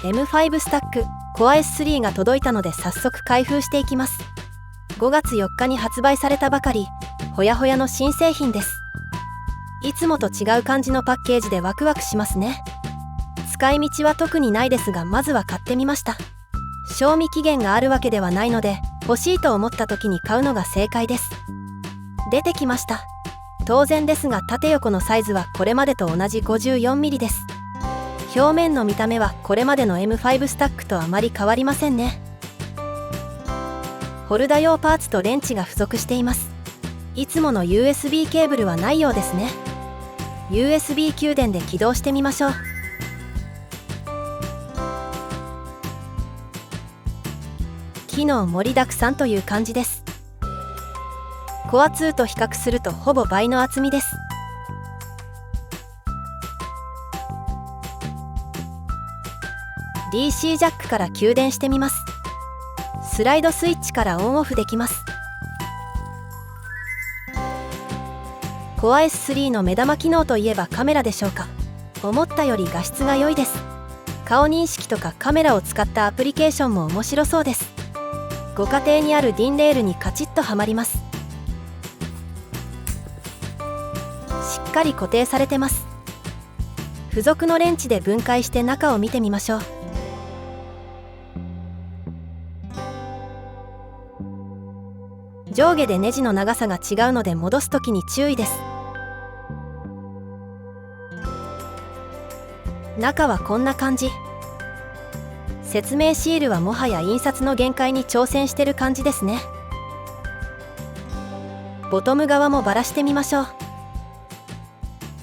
M5 スタック Core S3 が届いたので早速開封していきます。5月4日に発売されたばかり、ほやほやの新製品です。いつもと違う感じのパッケージでワクワクしますね。使い道は特にないですが、まずは買ってみました。賞味期限があるわけではないので、欲しいと思った時に買うのが正解です。出てきました。当然ですが、縦横のサイズはこれまでと同じ 54mm です。表面の見た目はこれまでの M5 スタックとあまり変わりませんね。ホルダ用パーツとレンチが付属しています。いつもの USB ケーブルはないようですね。USB 給電で起動してみましょう。機能盛りだくさんという感じです。コア2と比較するとほぼ倍の厚みです。DC ジャックから給電してみます。スライドスイッチからオンオフできます。Core S3 の目玉機能といえばカメラでしょうか。思ったより画質が良いです。顔認識とかカメラを使ったアプリケーションも面白そうです。ご家庭にあるDINレールにカチッとはまります。しっかり固定されてます。付属のレンチで分解して中を見てみましょう。上下でネジの長さが違うので戻すときに注意です。中はこんな感じ。説明シールはもはや印刷の限界に挑戦してる感じですね。ボトム側もバラしてみましょう。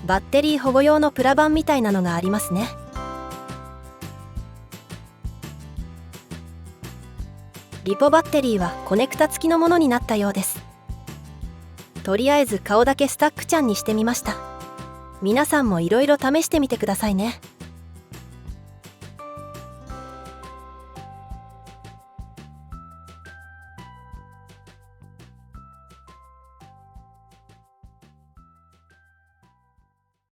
バッテリー保護用のプラ板みたいなのがありますね。リポバッテリーはコネクタ付きのものになったようです。とりあえず顔だけスタックちゃんにしてみました。皆さんもいろいろ試してみてくださいね。